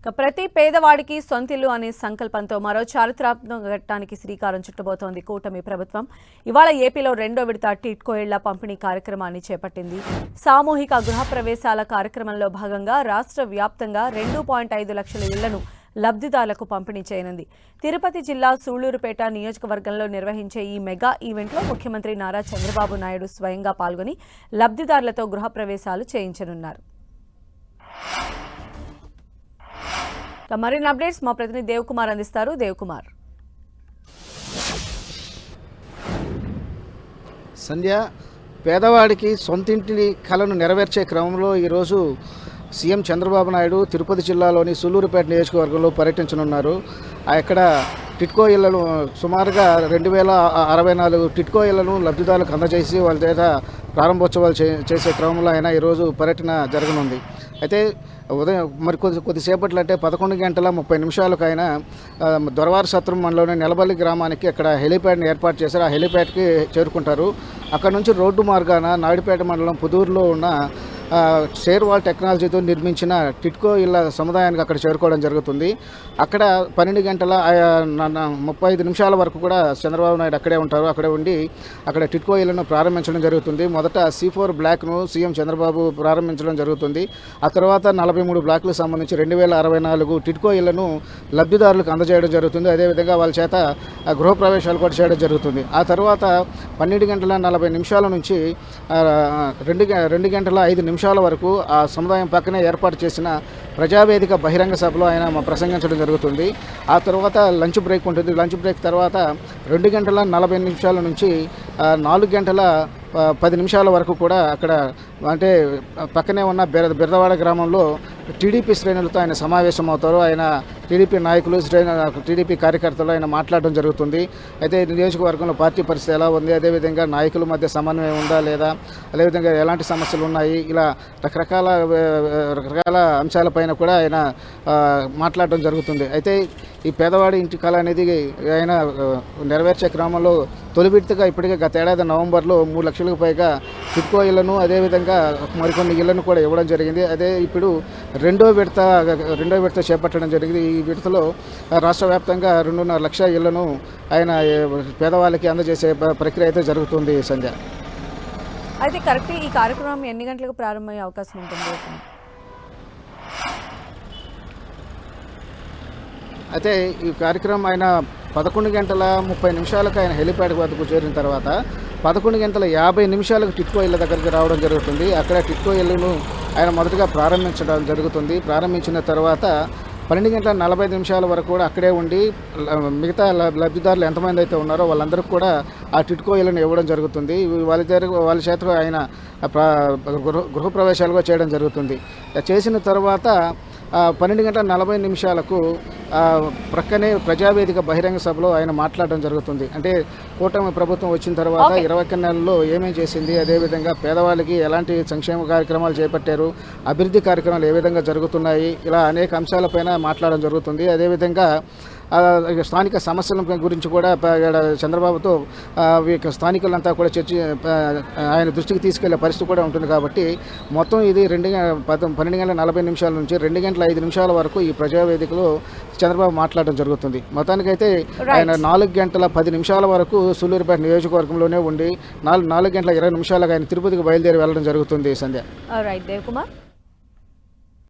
ప్రతి పేదవాడికి సొంతిల్లు అనే సంకల్పంతో మరో చారిత్రాత్మక ఘట్టానికి శ్రీకారం చుట్టబోతోంది కూటమి ప్రభుత్వం. ఇవాళ ఏపీలో రెండో విడత టిట్కో ఇళ్ల పంపిణీ కార్యక్రమాన్ని చేపట్టింది. సామూహిక గృహప్రవేశాల కార్యక్రమంలో భాగంగా రాష్ట్ర వ్యాప్తంగా 2.5 లక్షల ఇళ్లను లబ్ధిదారులకు పంపిణీ చేయనుంది. తిరుపతి జిల్లా సూళ్లూరుపేట నియోజకవర్గంలో నిర్వహించే ఈ మెగా ఈవెంట్లో ముఖ్యమంత్రి నారా చంద్రబాబు నాయుడు స్వయంగా పాల్గొని లబ్ధిదారులతో గృహప్రవేశాలు చేయించనున్నారు. మరిన్ని అప్డేట్స్ మా ప్రతినిధి దేవకుమార్ అందిస్తారు. దేవకుమార్. సంధ్య, పేదవాడికి సొంతింటిని కలను నెరవేర్చే క్రమంలో ఈరోజు సీఎం చంద్రబాబు నాయుడు తిరుపతి జిల్లాలోని సూళ్లూరుపేట నియోజకవర్గంలో పర్యటించనున్నారు. అక్కడ టిట్కో ఇళ్లను సుమారుగా 2064 టిట్కో ఇళ్లను లబ్ధిదారులకు అందజేసి వాళ్ళ చేత ప్రారంభోత్సవాలు చేసే క్రమంలో ఆయన ఈరోజు పర్యటన జరగనుంది. అయితే ఉదయం కొద్దిసేపట్లో అంటే 11:30 ఆయన దొరవారి సత్రం మండలంలోని నెలబల్లి గ్రామానికి అక్కడ హెలిప్యాడ్ని ఏర్పాటు చేశారు. ఆ హెలిప్యాడ్కి చేరుకుంటారు. అక్కడ నుంచి రోడ్డు మార్గాన నాయుడుపేట మండలం పుదూరులో ఉన్న షేర్వాల్ టెక్నాలజీతో నిర్మించిన టిట్కో ఇళ్ల సముదాయానికి అక్కడ చేరుకోవడం జరుగుతుంది. అక్కడ 12:35 వరకు కూడా చంద్రబాబు నాయుడు అక్కడే ఉంటారు. అక్కడే ఉండి అక్కడ టిట్కో ఇళ్లను ప్రారంభించడం జరుగుతుంది. మొదట C4 బ్లాక్ను సీఎం చంద్రబాబు ప్రారంభించడం జరుగుతుంది. ఆ తర్వాత 43 బ్లాక్లకు సంబంధించి 2064 టిట్కో ఇళ్లను లబ్ధిదారులకు అందజేయడం జరుగుతుంది. అదేవిధంగా వాళ్ళ చేత గృహప్రవేశాలు కూడా చేయడం జరుగుతుంది. ఆ తర్వాత 12:40 నుంచి 2:05 వరకు ఆ సముదాయం పక్కనే ఏర్పాటు చేసిన ప్రజావేదిక బహిరంగ సభలో ఆయన ప్రసంగించడం జరుగుతుంది. ఆ తర్వాత లంచ్ బ్రేక్ ఉంటుంది. లంచ్ బ్రేక్ తర్వాత 2:40 నుంచి 4:10 వరకు కూడా అక్కడ అంటే పక్కనే ఉన్న బిర్దవాడ గ్రామంలో టీడీపీ శ్రేణులతో ఆయన సమావేశం అవుతారు. ఆయన టీడీపీ నాయకులు టీడీపీ కార్యకర్తలు ఆయన మాట్లాడడం జరుగుతుంది. అయితే నియోజకవర్గంలో పార్టీ పరిస్థితి ఎలా ఉంది, అదేవిధంగా నాయకుల మధ్య సమన్వయం ఉందా లేదా, అదేవిధంగా ఎలాంటి సమస్యలు ఉన్నాయి, ఇలా రకరకాల అంశాలపైన కూడా ఆయన మాట్లాడడం జరుగుతుంది. అయితే ఈ పేదవాడి ఇంటి కళ అనేది ఆయన నెరవేర్చే క్రమంలో తొలి విడతగా ఇప్పటికే గత ఏడాది నవంబర్లో 3 లక్షలకు పైగా టిట్కో ఇళ్లను అదేవిధంగా మరికొన్ని ఇళ్లను కూడా ఇవ్వడం జరిగింది. అదే ఇప్పుడు రెండో విడత చేపట్టడం జరిగింది. ఈ విడతలో రాష్ట్ర వ్యాప్తంగా 2.5 లక్షల ఇళ్లను ఆయన పేదవాళ్ళకి అందజేసే ప్రక్రియ అయితే జరుగుతుంది. సంధ్య, అయితే కరెక్ట్ ఈ కార్యక్రమం ఎన్ని గంటలకు ప్రారంభమయ్యే అవకాశం ఉంటుంది? అయితే ఈ కార్యక్రమం ఆయన 11:30 ఆయన హెలిప్యాడ్ వద్దకు చేరిన తర్వాత 11:50 టిట్కో ఇళ్ల దగ్గరికి రావడం జరుగుతుంది. అక్కడ టిట్కో ఇళ్లను ఆయన మొదటగా ప్రారంభించడం జరుగుతుంది. ప్రారంభించిన తర్వాత 12:45 వరకు కూడా అక్కడే ఉండి మిగతా లబ్ధిదారులు ఎంతమంది అయితే ఉన్నారో వాళ్ళందరికీ కూడా ఆ టిట్కో ఇళ్లను ఇవ్వడం జరుగుతుంది. వాళ్ళ చేత ఆయన గృహప్రవేశాలుగా చేయడం జరుగుతుంది. చేసిన తర్వాత 12:40 ప్రక్కనే ప్రజావేదిక బహిరంగ సభలో ఆయన మాట్లాడడం జరుగుతుంది. అంటే కూటమి ప్రభుత్వం వచ్చిన తర్వాత 20 నెలల్లో ఏమేం చేసింది, అదేవిధంగా పేదవాళ్ళకి ఎలాంటి సంక్షేమ కార్యక్రమాలు చేపట్టారు, అభివృద్ధి కార్యక్రమాలు ఏ విధంగా జరుగుతున్నాయి, ఇలా అనేక అంశాలపైన మాట్లాడడం జరుగుతుంది. అదేవిధంగా స్థానిక సమస్యల గురించి కూడా చంద్రబాబుతో స్థానికులంతా కూడా ఆయన దృష్టికి తీసుకెళ్లే పరిస్థితి కూడా ఉంటుంది. కాబట్టి మొత్తం ఇది 12:40 నుంచి 2:05 వరకు ఈ ప్రజావేదికలో చంద్రబాబు మాట్లాడడం జరుగుతుంది. మొత్తానికైతే ఆయన 4:10 వరకు సూళ్లూరుపేట నియోజకవర్గంలోనే ఉండి 4:20 ఆయన తిరుపతికి బయలుదేరి వెళ్ళడం జరుగుతుంది. సంధ్య. రైట్ దేవ్ కుమార్.